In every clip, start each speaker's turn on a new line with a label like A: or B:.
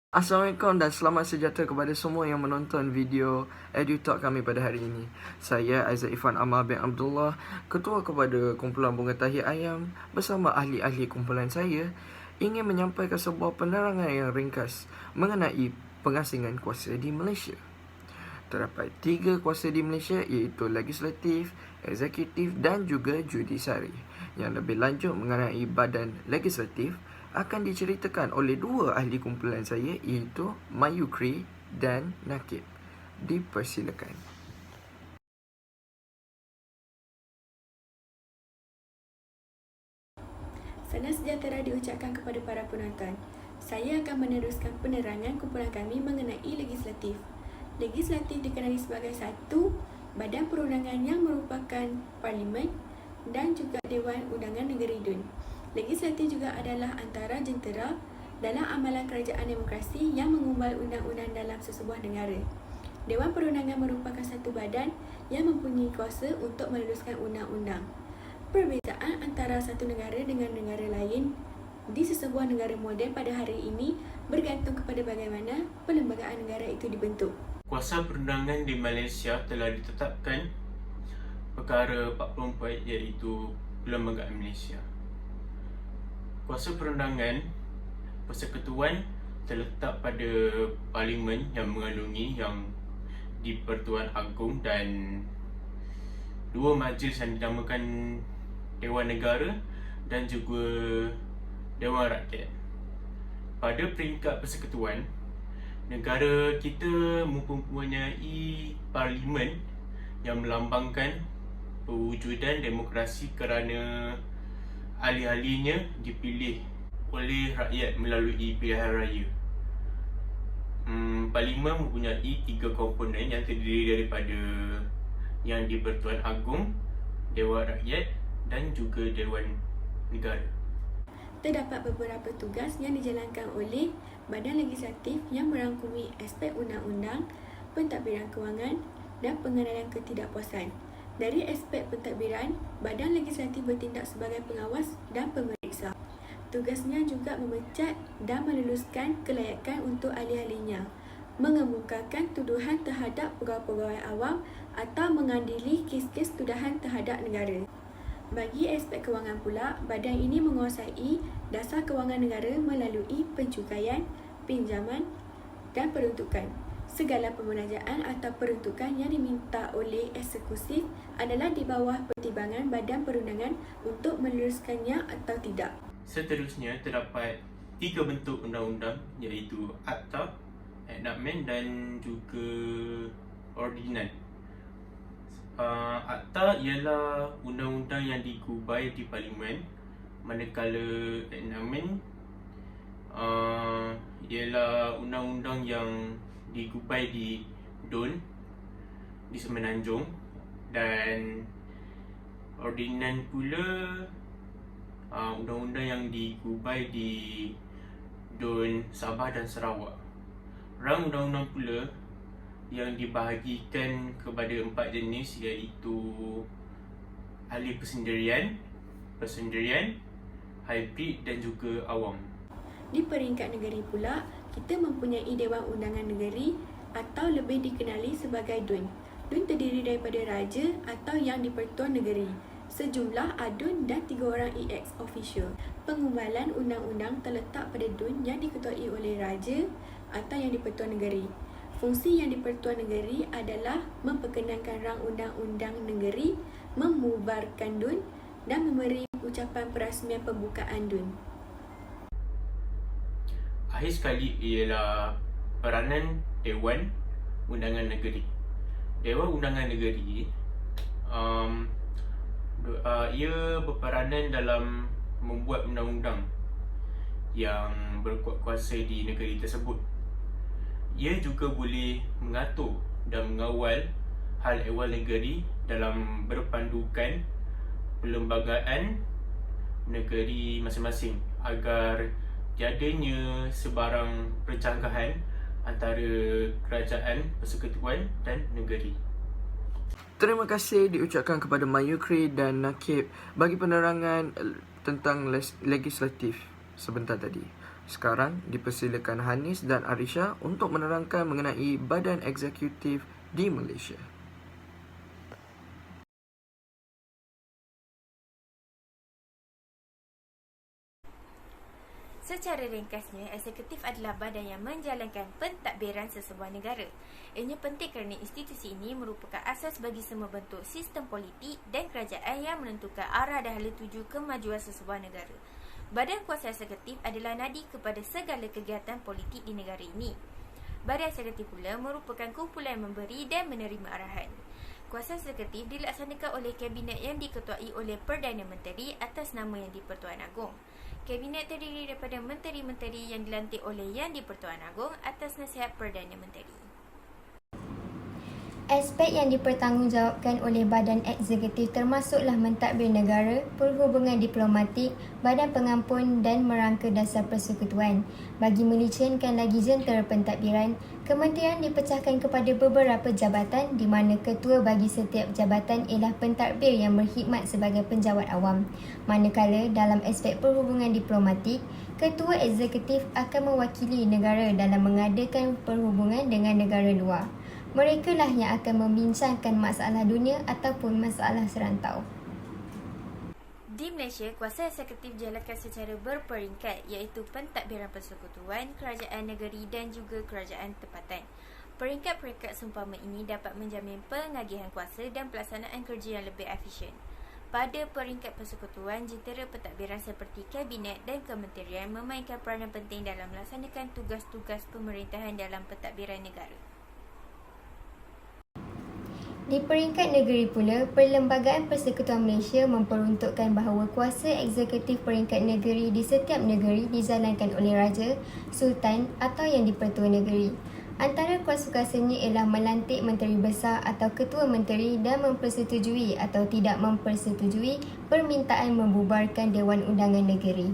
A: Assalamualaikum dan selamat sejahtera kepada semua yang menonton video EduTalk kami pada hari ini. Saya Aizat Irfan Amal bin Abdullah, Ketua kepada Kumpulan Bunga Tahir Ayam bersama ahli-ahli kumpulan saya ingin menyampaikan sebuah penerangan yang ringkas mengenai pengasingan kuasa di Malaysia. Terdapat 3 kuasa di Malaysia iaitu legislatif, eksekutif dan juga judisiari. Yang lebih lanjut mengenai badan legislatif akan diceritakan oleh 2 ahli kumpulan saya iaitu Mayukri dan Nakib. Dipersilakan.
B: Salam sejahtera diucapkan kepada para penonton. Saya akan meneruskan penerangan kumpulan kami mengenai legislatif. Legislatif dikenali sebagai satu badan perundangan yang merupakan parlimen dan juga Dewan Undangan Negeri DUN. Legislatif juga adalah antara jentera dalam amalan kerajaan demokrasi yang mengumbal undang-undang dalam sesebuah negara. Dewan Perundangan merupakan satu badan yang mempunyai kuasa untuk meluluskan undang-undang. Perbezaan antara satu negara dengan negara lain di sesebuah negara moden pada hari ini bergantung kepada bagaimana perlembagaan negara itu dibentuk.
C: Kuasa perundangan di Malaysia telah ditetapkan perkara 44 iaitu Perlembagaan Malaysia. Kuasa perundangan persekutuan terletak pada parlimen yang mengandungi yang di-Pertuan Agong dan 2 majlis yang dinamakan Dewan Negara dan juga Dewan Rakyat. Pada peringkat persekutuan, negara kita mempunyai parlimen yang melambangkan pewujudan demokrasi kerana ahli-ahlinya dipilih oleh rakyat melalui pilihan raya. Parlimen mempunyai 3 komponen yang terdiri daripada yang di-Pertuan Agong, Dewan Rakyat dan juga Dewan Negara.
B: Terdapat beberapa tugas yang dijalankan oleh badan legislatif yang merangkumi aspek undang-undang, pentadbiran kewangan dan pengenalan ketidakpuasan. Dari aspek pentadbiran, badan legislatif bertindak sebagai pengawas dan pemeriksa. Tugasnya juga memecat dan meluluskan kelayakan untuk ahli-ahlinya, mengemukakan tuduhan terhadap pegawai-pegawai awam atau mengadili kes-kes tuduhan terhadap negara. Bagi aspek kewangan pula, badan ini menguasai dasar kewangan negara melalui pencukaian, pinjaman dan peruntukan. Segala pemunajaan atau peruntukan yang diminta oleh eksekutif adalah di bawah pertimbangan badan perundangan untuk meluluskannya atau tidak.
C: Seterusnya terdapat 3 bentuk undang-undang iaitu Akta, Enactment dan juga Ordinan. Akta ialah undang-undang yang digubai di parlimen, manakala Enactment ialah undang-undang yang digubai di DUN di Semenanjung, dan Ordinan pula undang-undang yang digubai di DUN Sabah dan Sarawak. Rang undang-undang pula yang dibahagikan kepada 4 jenis iaitu ahli persendirian, hybrid dan juga awam.
B: Di peringkat negeri pula, kita mempunyai Dewan Undangan Negeri atau lebih dikenali sebagai DUN. DUN terdiri daripada raja atau yang di-Pertuan Negeri, sejumlah ADUN dan 3 orang EX official. Pengumbalan undang-undang terletak pada DUN yang diketuai oleh raja atau yang di-Pertuan Negeri. Fungsi yang di-Pertuan Negeri adalah memperkenankan rang undang-undang negeri, memubarkan DUN dan memberi ucapan perasmian pembukaan DUN.
C: Akhir sekali ialah peranan Dewan Undangan Negeri. Dewan Undangan Negeri ia berperanan dalam membuat undang-undang yang berkuat kuasa di negeri tersebut. Ia juga boleh mengatur dan mengawal hal ehwal negeri dalam berpandukan perlembagaan negeri masing-masing agar tiadanya sebarang percanggahan antara kerajaan, persekutuan dan negeri.
A: Terima kasih diucapkan kepada Mayukri dan Nakib bagi penerangan tentang legislatif sebentar tadi. Sekarang dipersilakan Hanis dan Arisha untuk menerangkan mengenai badan eksekutif di Malaysia.
D: Secara ringkasnya, eksekutif adalah badan yang menjalankan pentadbiran sesebuah negara. Ianya penting kerana institusi ini merupakan asas bagi semua bentuk sistem politik dan kerajaan yang menentukan arah dan hala tuju kemajuan sesebuah negara. Badan kuasa eksekutif adalah nadi kepada segala kegiatan politik di negara ini. Badan eksekutif pula merupakan kumpulan yang memberi dan menerima arahan. Kuasa eksekutif dilaksanakan oleh Kabinet yang diketuai oleh Perdana Menteri atas nama Yang di-Pertuan Agong. Kabinet terdiri daripada menteri-menteri yang dilantik oleh Yang di-Pertuan Agong atas nasihat Perdana Menteri.
E: Aspek yang dipertanggungjawabkan oleh badan eksekutif termasuklah mentadbir negara, perhubungan diplomatik, badan pengampun dan merangka dasar persekutuan. Bagi melicinkan lagi jentera pentadbiran, kementerian dipecahkan kepada beberapa jabatan di mana ketua bagi setiap jabatan ialah pentadbir yang berkhidmat sebagai penjawat awam. Manakala dalam aspek perhubungan diplomatik, ketua eksekutif akan mewakili negara dalam mengadakan perhubungan dengan negara luar. Mereka lah yang akan membincangkan masalah dunia ataupun masalah serantau.
D: Di Malaysia, kuasa eksekutif dijalankan secara berperingkat iaitu pentadbiran persekutuan, kerajaan negeri dan juga kerajaan tempatan. Peringkat-peringkat seumpama ini dapat menjamin pengagihan kuasa dan pelaksanaan kerja yang lebih efisien. Pada peringkat persekutuan, jentera pentadbiran seperti kabinet dan kementerian memainkan peranan penting dalam melaksanakan tugas-tugas pemerintahan dalam pentadbiran negara.
E: Di peringkat negeri pula, Perlembagaan Persekutuan Malaysia memperuntukkan bahawa kuasa eksekutif peringkat negeri di setiap negeri dijalankan oleh Raja, Sultan atau Yang di-Pertua Negeri. Antara kuasa-kuasanya ialah melantik Menteri Besar atau Ketua Menteri dan mempersetujui atau tidak mempersetujui permintaan membubarkan Dewan Undangan Negeri.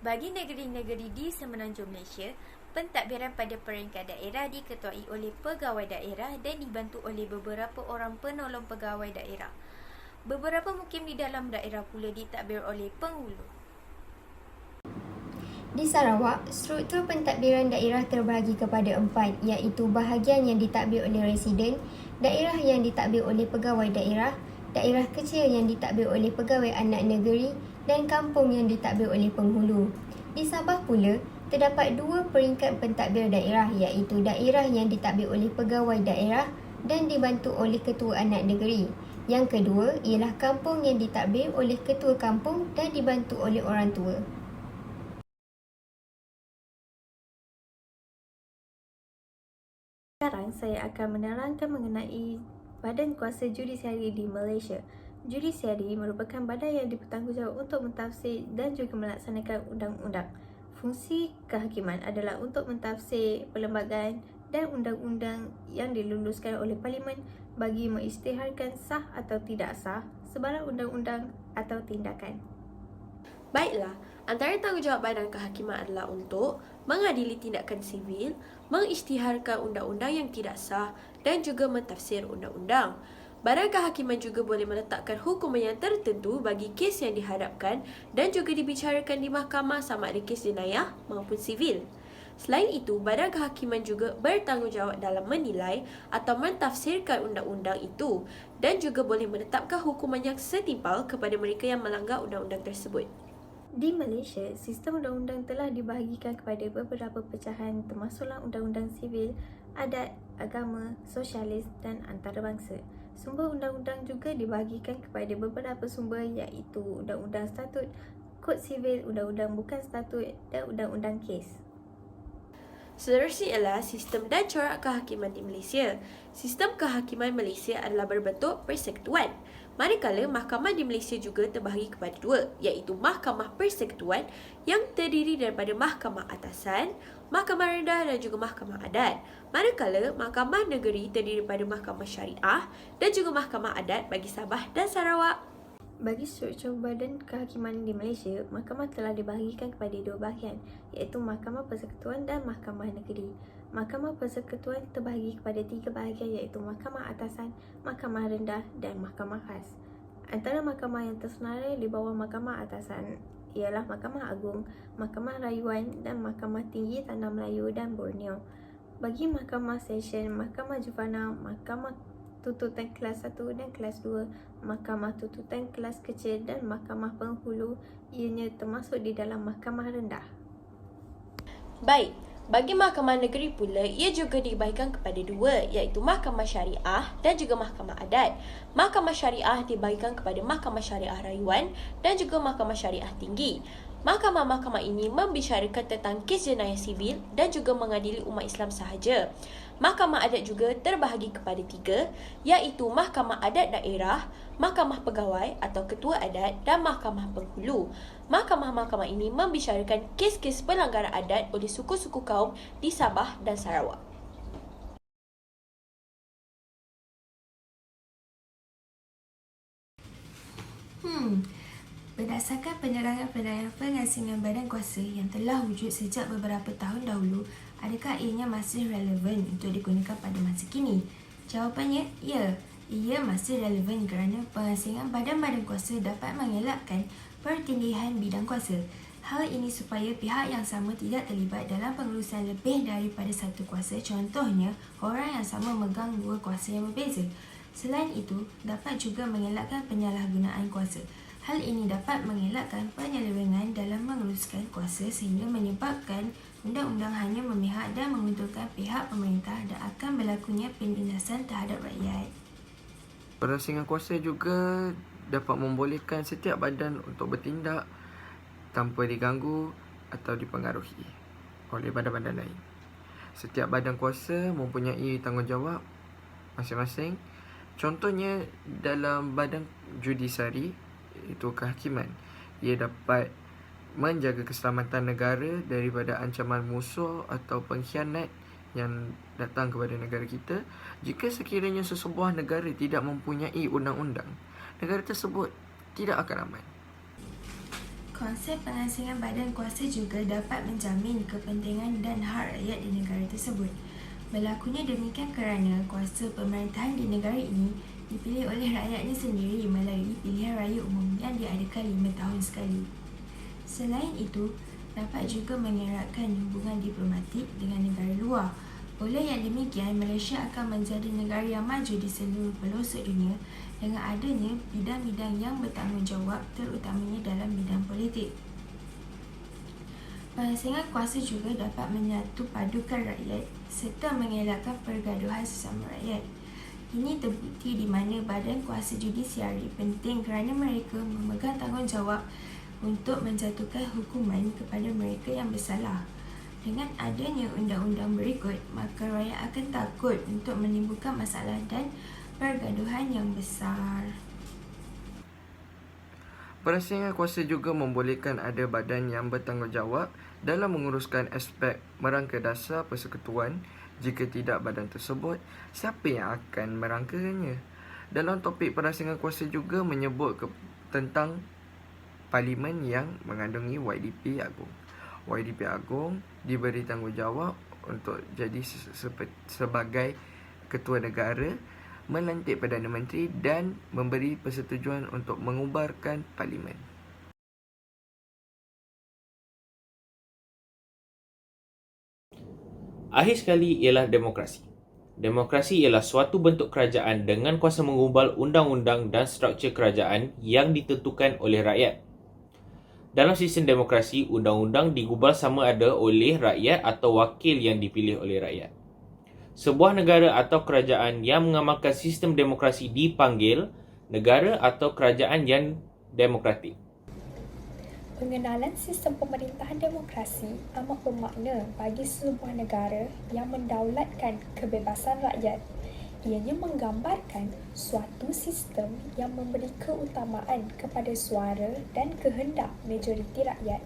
D: Bagi negeri-negeri di Semenanjung Malaysia, pentadbiran pada peringkat daerah diketuai oleh pegawai daerah dan dibantu oleh beberapa orang penolong pegawai daerah. Beberapa mukim di dalam daerah pula ditadbir oleh penghulu.
E: Di Sarawak, struktur pentadbiran daerah terbahagi kepada 4 iaitu bahagian yang ditadbir oleh residen, daerah yang ditadbir oleh pegawai daerah, daerah kecil yang ditadbir oleh pegawai anak negeri dan kampung yang ditadbir oleh penghulu. Di Sabah pula, terdapat 2 peringkat pentadbir daerah iaitu daerah yang ditadbir oleh pegawai daerah dan dibantu oleh ketua anak negeri. Yang kedua ialah kampung yang ditadbir oleh ketua kampung dan dibantu oleh orang tua.
D: Sekarang saya akan menerangkan mengenai Badan Kuasa Judisiari di Malaysia. Judisiari merupakan badan yang dipertanggungjawab untuk mentafsir dan juga melaksanakan undang-undang. Fungsi kehakiman adalah untuk mentafsir perlembagaan dan undang-undang yang diluluskan oleh Parlimen bagi mengisytiharkan sah atau tidak sah sebarang undang-undang atau tindakan.
F: Baiklah, antara tanggungjawab badan kehakiman adalah untuk mengadili tindakan sivil, mengisytiharkan undang-undang yang tidak sah dan juga mentafsir undang-undang. Badan kehakiman juga boleh meletakkan hukuman yang tertentu bagi kes yang dihadapkan dan juga dibicarakan di mahkamah sama ada kes jenayah maupun sivil. Selain itu, badan kehakiman juga bertanggungjawab dalam menilai atau mentafsirkan undang-undang itu dan juga boleh menetapkan hukuman yang setimpal kepada mereka yang melanggar undang-undang tersebut.
D: Di Malaysia, sistem undang-undang telah dibahagikan kepada beberapa pecahan termasuklah undang-undang sivil, adat, agama, sosialis dan antarabangsa. Sumber undang-undang juga dibahagikan kepada beberapa sumber iaitu undang-undang statut, kod sivil, undang-undang bukan statut dan undang-undang kes.
F: Seterusnya ialah sistem dan corak kehakiman di Malaysia. Sistem kehakiman Malaysia adalah berbentuk persekutuan. Manakala mahkamah di Malaysia juga terbahagi kepada 2, iaitu Mahkamah Persekutuan yang terdiri daripada Mahkamah Atasan, Mahkamah Rendah dan juga Mahkamah Adat. Manakala Mahkamah Negeri terdiri daripada Mahkamah Syariah dan juga Mahkamah Adat bagi Sabah dan Sarawak.
D: Bagi struktur badan kehakiman di Malaysia, mahkamah telah dibahagikan kepada 2 bahagian, iaitu Mahkamah Persekutuan dan Mahkamah Negeri. Mahkamah Persekutuan terbahagi kepada 3 bahagian iaitu Mahkamah Atasan, Mahkamah Rendah dan Mahkamah Khas.
G: Antara mahkamah yang tersenarai di bawah Mahkamah Atasan ialah Mahkamah Agung, Mahkamah Rayuan dan Mahkamah Tinggi Tanah Melayu dan Borneo. Bagi Mahkamah Session, Mahkamah Jufana, Mahkamah Tuntutan Kelas 1 dan Kelas 2, Mahkamah Tuntutan Kelas Kecil dan Mahkamah Penghulu, ianya termasuk di dalam Mahkamah Rendah.
F: Baik, bagi Mahkamah Negeri pula, ia juga dibahagikan kepada dua, iaitu Mahkamah Syariah dan juga Mahkamah Adat. Mahkamah Syariah dibahagikan kepada Mahkamah Syariah Rayuan dan juga Mahkamah Syariah Tinggi. Mahkamah-mahkamah ini membicarakan tentang kes jenayah sibil dan juga mengadili umat Islam sahaja. Mahkamah Adat juga terbahagi kepada tiga, iaitu Mahkamah Adat Daerah, Mahkamah Pegawai atau Ketua Adat dan Mahkamah Penghulu. Mahkamah-mahkamah ini membicarakan kes-kes pelanggaran adat oleh suku-suku kaum di Sabah dan Sarawak.
H: Berdasarkan penerangan pengasingan badan kuasa yang telah wujud sejak beberapa tahun dahulu, adakah ianya masih relevan untuk digunakan pada masa kini? Jawapannya, ya. Ia masih relevan kerana pengasingan badan-badan kuasa dapat mengelakkan pertindihan bidang kuasa. Hal ini supaya pihak yang sama tidak terlibat dalam pengurusan lebih daripada satu kuasa, contohnya orang yang sama memegang dua kuasa yang berbeza. Selain itu, dapat juga mengelakkan penyalahgunaan kuasa. Hal ini dapat mengelakkan penyelewengan dalam menguruskan kuasa sehingga menyebabkan undang-undang hanya memihak dan menguntungkan pihak pemerintah dan akan berlakunya penindasan terhadap rakyat.
A: Perasingan kuasa juga dapat membolehkan setiap badan untuk bertindak tanpa diganggu atau dipengaruhi oleh badan-badan lain. Setiap badan kuasa mempunyai tanggungjawab masing-masing. Contohnya dalam badan judisiari, itu kehakiman, ia dapat menjaga keselamatan negara daripada ancaman musuh atau pengkhianat yang datang kepada negara kita. Jika sekiranya sesebuah negara tidak mempunyai undang-undang, negara tersebut tidak akan aman.
H: Konsep pengasingan badan kuasa juga dapat menjamin kepentingan dan hak rakyat di negara tersebut. Berlakunya demikian kerana kuasa pemerintahan di negara ini dipilih oleh rakyatnya sendiri melalui pilihan raya umum yang diadakan 5 tahun sekali. Selain itu, dapat juga mengeratkan hubungan diplomatik dengan negara luar. Oleh yang demikian, Malaysia akan menjadi negara yang maju di seluruh pelosok dunia dengan adanya bidang-bidang yang bertanggungjawab, terutamanya dalam bidang politik. Pengasingan kuasa juga dapat menyatu padukan rakyat serta mengelakkan pergaduhan sesama rakyat. Ini terbukti di mana badan kuasa judisiari penting kerana mereka memegang tanggungjawab untuk menjatuhkan hukuman kepada mereka yang bersalah. Dengan adanya undang-undang berikut, maka rakyat akan takut untuk menimbulkan masalah dan pergaduhan yang besar.
A: Perasingan kuasa juga membolehkan ada badan yang bertanggungjawab dalam menguruskan aspek merangka dasar persekutuan. Jika tidak badan tersebut, siapa yang akan merangkakannya? Dalam topik perasingan kuasa juga menyebut tentang parlimen yang mengandungi YDP Agung. YDP Agung diberi tanggungjawab untuk jadi sebagai ketua negara, melantik Perdana Menteri dan memberi persetujuan untuk mengubarkan parlimen.
C: Akhir sekali ialah demokrasi. Demokrasi ialah suatu bentuk kerajaan dengan kuasa mengubal undang-undang dan struktur kerajaan yang ditentukan oleh rakyat. Dalam sistem demokrasi, undang-undang digubal sama ada oleh rakyat atau wakil yang dipilih oleh rakyat. Sebuah negara atau kerajaan yang mengamalkan sistem demokrasi dipanggil negara atau kerajaan yang demokratik.
I: Pengenalan sistem pemerintahan demokrasi amat bermakna bagi sebuah negara yang mendaulatkan kebebasan rakyat. Ianya menggambarkan suatu sistem yang memberi keutamaan kepada suara dan kehendak majoriti rakyat.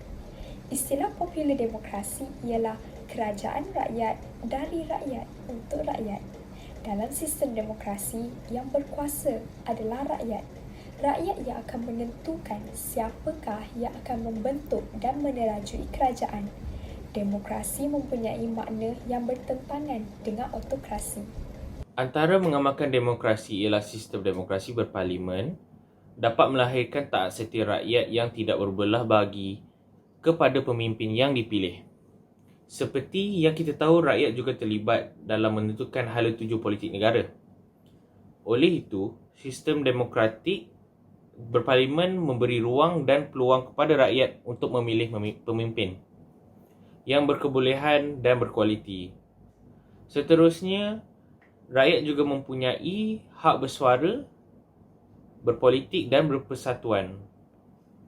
I: Istilah popular demokrasi ialah kerajaan rakyat dari rakyat untuk rakyat. Dalam sistem demokrasi, yang berkuasa adalah rakyat. Rakyat yang akan menentukan siapakah yang akan membentuk dan menerajui kerajaan. Demokrasi mempunyai makna yang bertentangan dengan autokrasi.
C: Antara mengamalkan demokrasi ialah sistem demokrasi berparlimen, dapat melahirkan taat setia rakyat yang tidak berbelah bagi kepada pemimpin yang dipilih. Seperti yang kita tahu, rakyat juga terlibat dalam menentukan hala tuju politik negara. Oleh itu, sistem demokratik berparlimen memberi ruang dan peluang kepada rakyat untuk memilih pemimpin yang berkebolehan dan berkualiti. Seterusnya, rakyat juga mempunyai hak bersuara, berpolitik dan berpersatuan.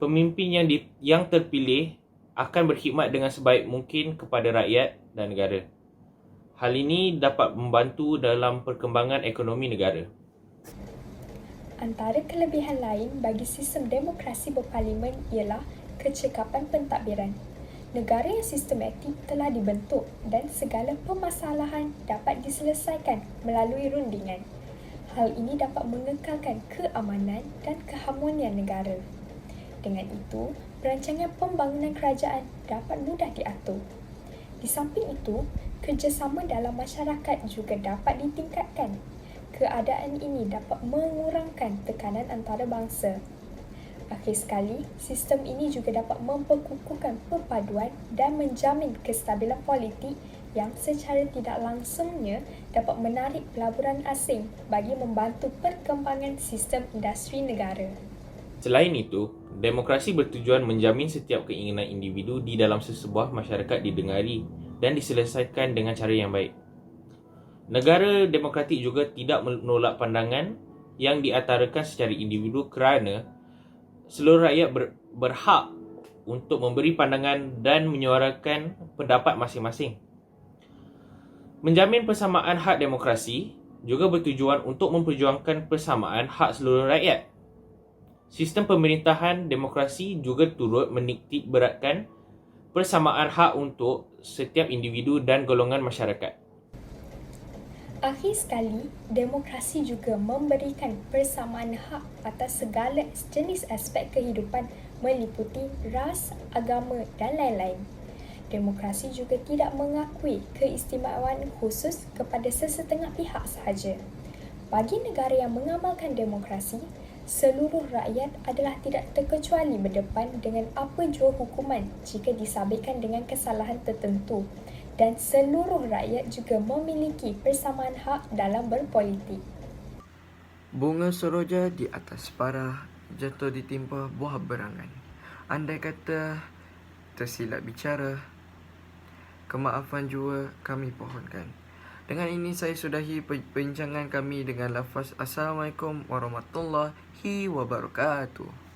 C: Pemimpin yang terpilih akan berkhidmat dengan sebaik mungkin kepada rakyat dan negara. Hal ini dapat membantu dalam perkembangan ekonomi negara.
I: Antara kelebihan lain bagi sistem demokrasi berparlimen ialah kecekapan pentadbiran. Negara yang sistematik telah dibentuk dan segala permasalahan dapat diselesaikan melalui rundingan. Hal ini dapat mengekalkan keamanan dan keharmonian negara. Dengan itu, perancangan pembangunan kerajaan dapat mudah diatur. Di samping itu, kerjasama dalam masyarakat juga dapat ditingkatkan. Keadaan ini dapat mengurangkan tekanan antara bangsa. Akhir sekali, sistem ini juga dapat memperkukuhkan perpaduan dan menjamin kestabilan politik yang secara tidak langsungnya dapat menarik pelaburan asing bagi membantu perkembangan sistem industri negara.
C: Selain itu, demokrasi bertujuan menjamin setiap keinginan individu di dalam sesebuah masyarakat didengari dan diselesaikan dengan cara yang baik. Negara demokratik juga tidak menolak pandangan yang diutarakan secara individu kerana seluruh rakyat berhak untuk memberi pandangan dan menyuarakan pendapat masing-masing. Menjamin persamaan hak demokrasi juga bertujuan untuk memperjuangkan persamaan hak seluruh rakyat. Sistem pemerintahan demokrasi juga turut menitik beratkan persamaan hak untuk setiap individu dan golongan masyarakat.
I: Akhir sekali, demokrasi juga memberikan persamaan hak atas segala jenis aspek kehidupan meliputi ras, agama dan lain-lain. Demokrasi juga tidak mengakui keistimewaan khusus kepada sesetengah pihak sahaja. Bagi negara yang mengamalkan demokrasi, seluruh rakyat adalah tidak terkecuali berdepan dengan apa jua hukuman jika disabitkan dengan kesalahan tertentu. Dan seluruh rakyat juga memiliki persamaan hak dalam berpolitik.
A: Bunga soroja di atas parah jatuh ditimpa buah berangan. Andai kata tersilap bicara, kemaafan jua kami pohonkan. Dengan ini saya sudahi perbincangan kami dengan lafaz Assalamualaikum warahmatullahi wabarakatuh.